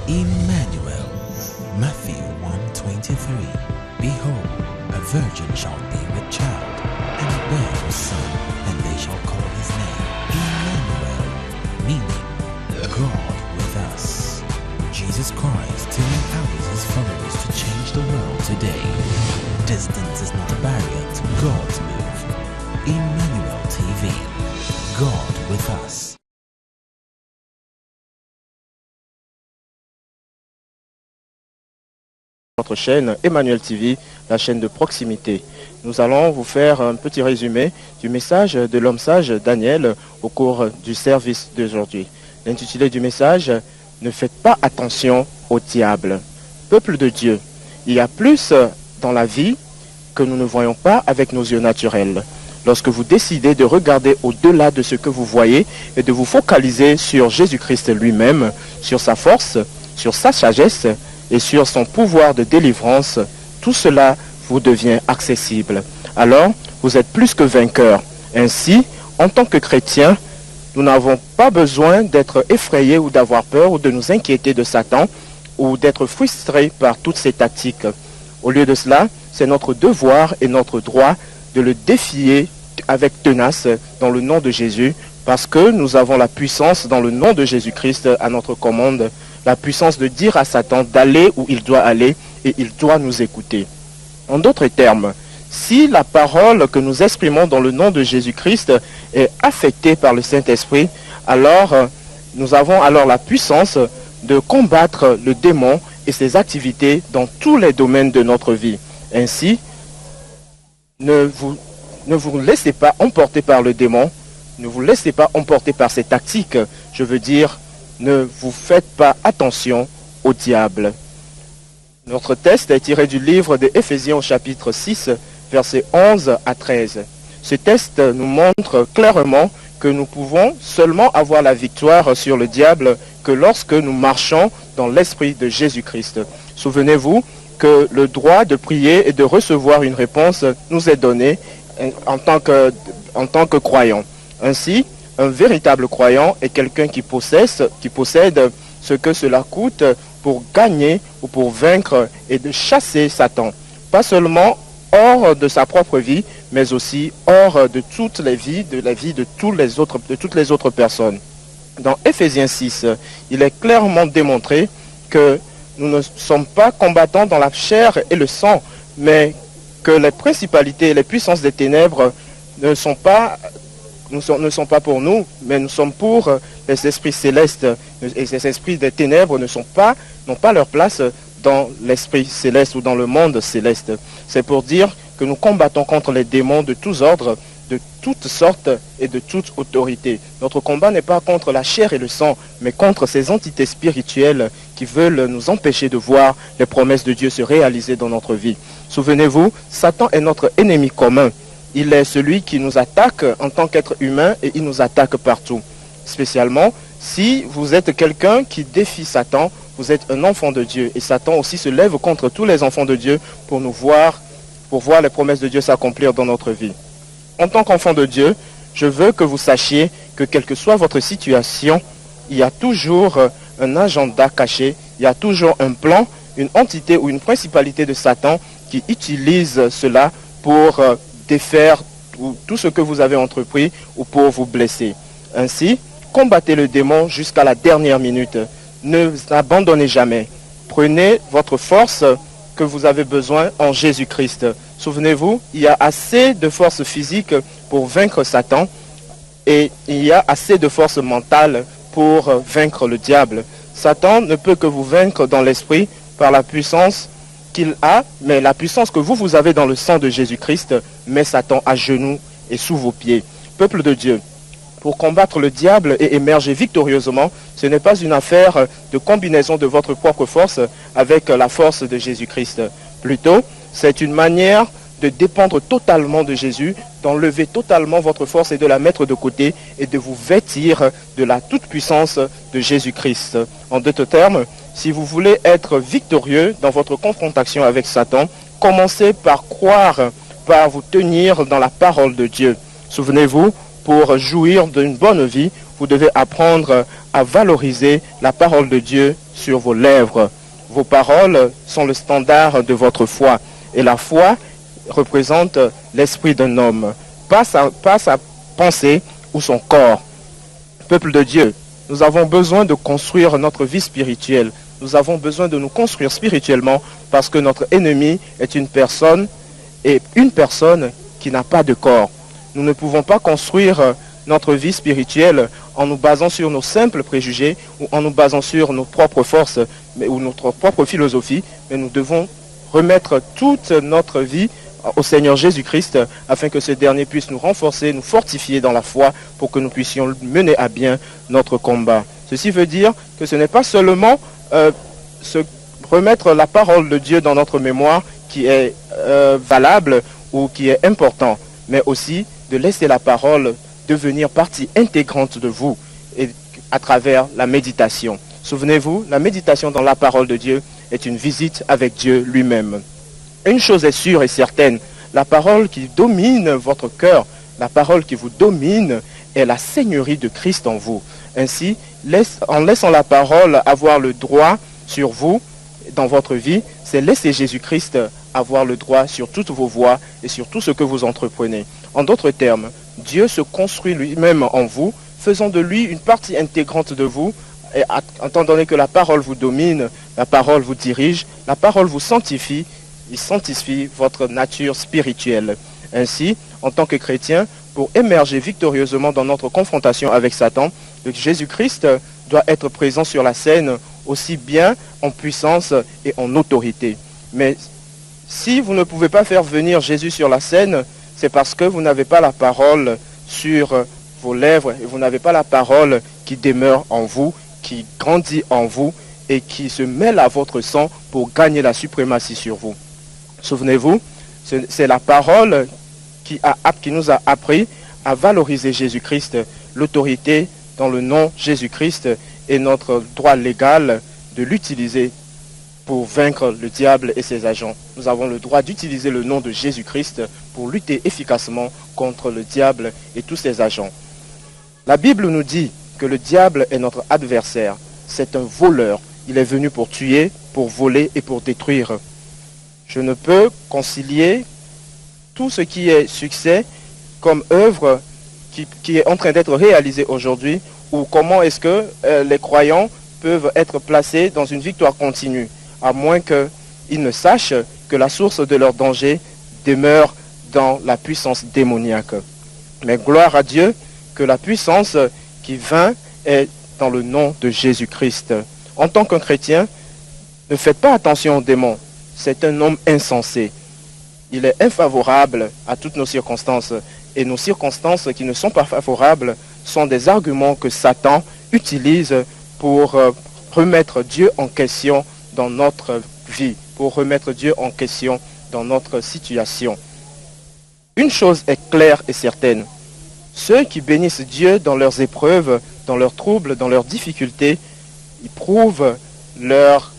Emmanuel. Matthew 1:23. Behold, a virgin shall be with child, and bear a son, and they shall call his name Emmanuel, meaning God with us. Jesus Christ still empowers his followers to change the world today. Distance is not a barrier to God's move. Emmanuel TV. God with us. Notre chaîne Emmanuel TV, la chaîne de proximité. Nous allons vous faire un petit résumé du message de l'homme sage Daniel au cours du service d'aujourd'hui. L'intitulé du message, ne faites pas attention au diable. Peuple de Dieu, il y a plus dans la vie que nous ne voyons pas avec nos yeux naturels. Lorsque vous décidez de regarder au-delà de ce que vous voyez et de vous focaliser sur Jésus-Christ lui-même, sur sa force, sur sa sagesse et sur son pouvoir de délivrance, tout cela vous devient accessible. Alors, vous êtes plus que vainqueur. Ainsi, en tant que chrétiens, nous n'avons pas besoin d'être effrayés ou d'avoir peur ou de nous inquiéter de Satan ou d'être frustrés par toutes ces tactiques. Au lieu de cela, c'est notre devoir et notre droit de le défier avec tenace dans le nom de Jésus, parce que nous avons la puissance dans le nom de Jésus-Christ à notre commande, la puissance de dire à Satan d'aller où il doit aller et il doit nous écouter. En d'autres termes, si la parole que nous exprimons dans le nom de Jésus-Christ est affectée par le Saint-Esprit, alors nous avons alors la puissance de combattre le démon et ses activités dans tous les domaines de notre vie. Ainsi, ne vous laissez pas emporter par le démon, ne vous laissez pas emporter par ses tactiques. Je veux dire, ne vous faites pas attention au diable. Notre texte est tiré du livre de Éphésiens au chapitre 6, versets 11 à 13. Ce texte nous montre clairement que nous pouvons seulement avoir la victoire sur le diable que lorsque nous marchons dans l'esprit de Jésus-Christ. Souvenez-vous que le droit de prier et de recevoir une réponse nous est donné en tant que croyant. Ainsi, un véritable croyant est quelqu'un qui possède ce que cela coûte pour gagner ou pour vaincre et de chasser Satan. Pas seulement hors de sa propre vie, mais aussi hors de toutes les vies, de la vie de toutes les autres personnes. Dans Éphésiens 6, il est clairement démontré que nous ne sommes pas combattants dans la chair et le sang, mais que les principalités et les puissances des ténèbres ne sont pas pour nous, mais nous sommes pour les esprits célestes. Et ces esprits des ténèbres n'ont pas leur place dans l'esprit céleste ou dans le monde céleste. C'est pour dire que nous combattons contre les démons de tous ordres, de toutes sortes et de toute autorité. Notre combat n'est pas contre la chair et le sang, mais contre ces entités spirituelles qui veulent nous empêcher de voir les promesses de Dieu se réaliser dans notre vie. Souvenez-vous, Satan est notre ennemi commun. Il est celui qui nous attaque en tant qu'être humain et il nous attaque partout. Spécialement, si vous êtes quelqu'un qui défie Satan, vous êtes un enfant de Dieu. Et Satan aussi se lève contre tous les enfants de Dieu pour voir les promesses de Dieu s'accomplir dans notre vie. En tant qu'enfant de Dieu, je veux que vous sachiez que quelle que soit votre situation, il y a toujours un agenda caché, il y a toujours un plan, une entité ou une principalité de Satan qui utilise cela pour défaire tout ce que vous avez entrepris ou pour vous blesser. Ainsi, combattez le démon jusqu'à la dernière minute. Ne vous abandonnez jamais. Prenez votre force que vous avez besoin en Jésus-Christ. Souvenez-vous, il y a assez de force physique pour vaincre Satan et il y a assez de force mentale pour vaincre le diable. Satan ne peut que vous vaincre dans l'esprit par la puissance qu'il a, mais la puissance que vous avez dans le sang de Jésus-Christ met Satan à genoux et sous vos pieds. Peuple de Dieu, pour combattre le diable et émerger victorieusement, ce n'est pas une affaire de combinaison de votre propre force avec la force de Jésus-Christ. Plutôt, c'est une manière de dépendre totalement de Jésus, d'enlever totalement votre force et de la mettre de côté et de vous vêtir de la toute-puissance de Jésus-Christ. En d'autres termes, si vous voulez être victorieux dans votre confrontation avec Satan, commencez par croire, par vous tenir dans la parole de Dieu. Souvenez-vous, pour jouir d'une bonne vie, vous devez apprendre à valoriser la parole de Dieu sur vos lèvres. Vos paroles sont le standard de votre foi. Et la foi représente l'esprit d'un homme, pas sa pensée ou son corps. Peuple de Dieu, nous avons besoin de construire notre vie spirituelle. Nous avons besoin de nous construire spirituellement parce que notre ennemi est une personne et une personne qui n'a pas de corps. Nous ne pouvons pas construire notre vie spirituelle en nous basant sur nos simples préjugés ou en nous basant sur nos propres forces ou notre propre philosophie, mais nous devons remettre toute notre vie au Seigneur Jésus-Christ afin que ce dernier puisse nous renforcer, nous fortifier dans la foi pour que nous puissions mener à bien notre combat. Ceci veut dire que ce n'est pas seulement se remettre la parole de Dieu dans notre mémoire qui est valable ou qui est important, mais aussi de laisser la parole devenir partie intégrante de vous et à travers la méditation. Souvenez-vous, la méditation dans la parole de Dieu est une visite avec Dieu lui-même. Une chose est sûre et certaine, la parole qui domine votre cœur, la parole qui vous domine est la seigneurie de Christ en vous. Ainsi, en laissant la parole avoir le droit sur vous, dans votre vie, c'est laisser Jésus-Christ avoir le droit sur toutes vos voies et sur tout ce que vous entreprenez. En d'autres termes, Dieu se construit lui-même en vous, faisant de lui une partie intégrante de vous, et étant donné que la parole vous domine, la parole vous dirige, la parole vous sanctifie, il sanctifie votre nature spirituelle. Ainsi, en tant que chrétien, pour émerger victorieusement dans notre confrontation avec Satan, Jésus-Christ doit être présent sur la scène aussi bien en puissance et en autorité. Mais si vous ne pouvez pas faire venir Jésus sur la scène, c'est parce que vous n'avez pas la parole sur vos lèvres et vous n'avez pas la parole qui demeure en vous, qui grandit en vous et qui se mêle à votre sang pour gagner la suprématie sur vous. Souvenez-vous, c'est la parole qui nous a appris à valoriser Jésus-Christ, l'autorité dans le nom Jésus-Christ et notre droit légal de l'utiliser pour vaincre le diable et ses agents. Nous avons le droit d'utiliser le nom de Jésus-Christ pour lutter efficacement contre le diable et tous ses agents. La Bible nous dit que le diable est notre adversaire. C'est un voleur. Il est venu pour tuer, pour voler et pour détruire. Je ne peux concilier tout ce qui est succès comme œuvre qui est en train d'être réalisée aujourd'hui ou comment est-ce que les croyants peuvent être placés dans une victoire continue, à moins qu'ils ne sachent que la source de leur danger demeure dans la puissance démoniaque. Mais gloire à Dieu que la puissance qui vint est dans le nom de Jésus-Christ. En tant qu'un chrétien, ne faites pas attention aux démons. C'est un homme insensé. Il est infavorable à toutes nos circonstances. Et nos circonstances qui ne sont pas favorables sont des arguments que Satan utilise pour remettre Dieu en question dans notre vie, pour remettre Dieu en question dans notre situation. Une chose est claire et certaine. Ceux qui bénissent Dieu dans leurs épreuves, dans leurs troubles, dans leurs difficultés, ils prouvent leur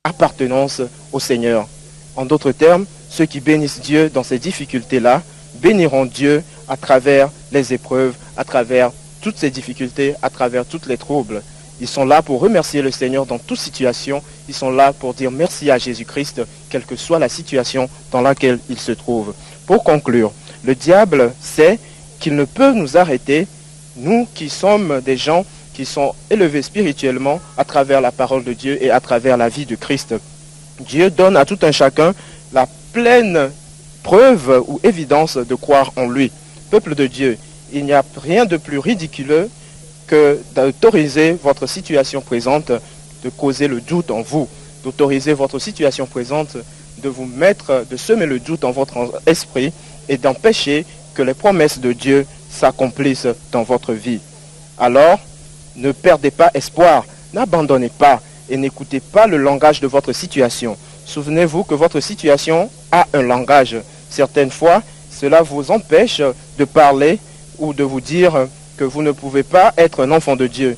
appartenance au Seigneur. En d'autres termes, ceux qui bénissent Dieu dans ces difficultés-là béniront Dieu à travers les épreuves, à travers toutes ces difficultés, à travers tous les troubles. Ils sont là pour remercier le Seigneur dans toute situation. Ils sont là pour dire merci à Jésus-Christ, quelle que soit la situation dans laquelle il se trouve. Pour conclure, le diable sait qu'il ne peut nous arrêter, nous qui sommes des gens qui sont élevés spirituellement à travers la parole de Dieu et à travers la vie de Christ. Dieu donne à tout un chacun la pleine preuve ou évidence de croire en lui. Peuple de Dieu, il n'y a rien de plus ridicule que d'autoriser votre situation présente de causer le doute en vous, d'autoriser votre situation présente de vous mettre, de semer le doute en votre esprit et d'empêcher que les promesses de Dieu s'accomplissent dans votre vie. Alors, ne perdez pas espoir, n'abandonnez pas et n'écoutez pas le langage de votre situation. Souvenez-vous que votre situation a un langage. Certaines fois, cela vous empêche de parler ou de vous dire que vous ne pouvez pas être un enfant de Dieu.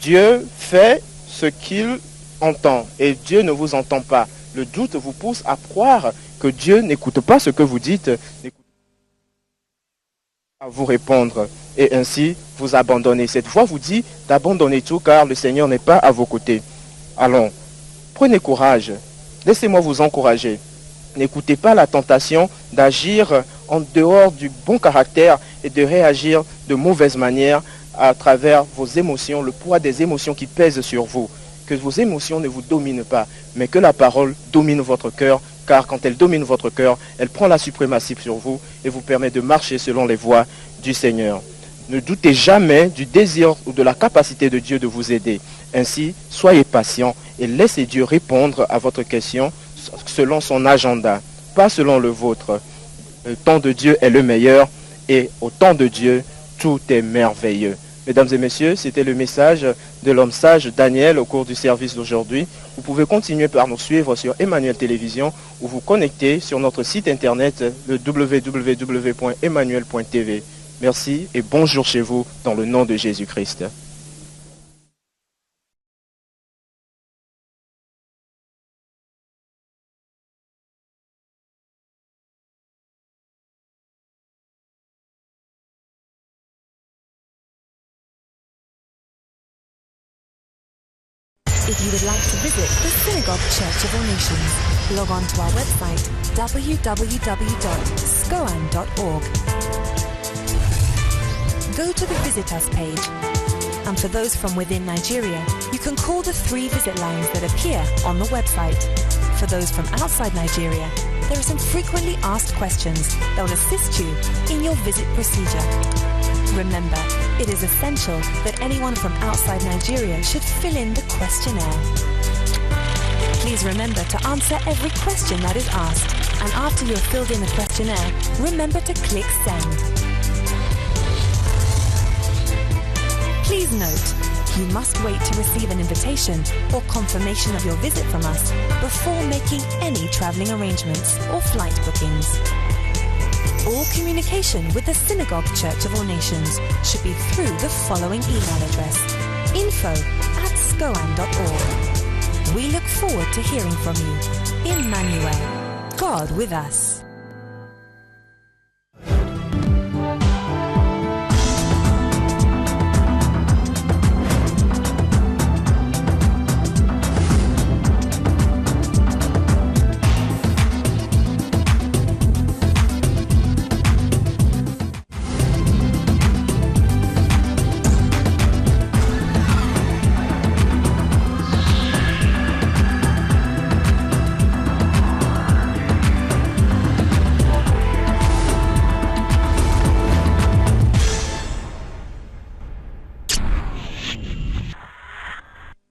Dieu fait ce qu'il entend et Dieu ne vous entend pas. Le doute vous pousse à croire que Dieu n'écoute pas ce que vous dites, n'écoute pas à vous répondre. et ainsi vous abandonner. Cette voix vous dit d'abandonner tout car le Seigneur n'est pas à vos côtés. Allons, prenez courage, laissez-moi vous encourager. N'écoutez pas la tentation d'agir en dehors du bon caractère et de réagir de mauvaise manière à travers vos émotions, le poids des émotions qui pèsent sur vous. Que vos émotions ne vous dominent pas, mais que la parole domine votre cœur, car quand elle domine votre cœur, elle prend la suprématie sur vous et vous permet de marcher selon les voies du Seigneur. Ne doutez jamais du désir ou de la capacité de Dieu de vous aider. Ainsi, soyez patient et laissez Dieu répondre à votre question selon son agenda, pas selon le vôtre. Le temps de Dieu est le meilleur et au temps de Dieu, tout est merveilleux. Mesdames et messieurs, c'était le message de l'homme sage Daniel au cours du service d'aujourd'hui. Vous pouvez continuer par nous suivre sur Emmanuel Télévision ou vous connecter sur notre site internet le www.emmanuel.tv. Merci et bonjour chez vous dans le nom de Jésus-Christ. If you would like to visit the Synagogue Church of All Nations, log on to our website www.scoan.org. Go to the Visit Us page. And for those from within Nigeria, you can call the 3 visit lines that appear on the website. For those from outside Nigeria, there are some frequently asked questions that will assist you in your visit procedure. Remember, it is essential that anyone from outside Nigeria should fill in the questionnaire. Please remember to answer every question that is asked, and after you have filled in the questionnaire, remember to click Send. Please note, you must wait to receive an invitation or confirmation of your visit from us before making any traveling arrangements or flight bookings. All communication with the Synagogue Church of All Nations should be through the following email address: info@scoan.org. We look forward to hearing from you. Emmanuel, God with us.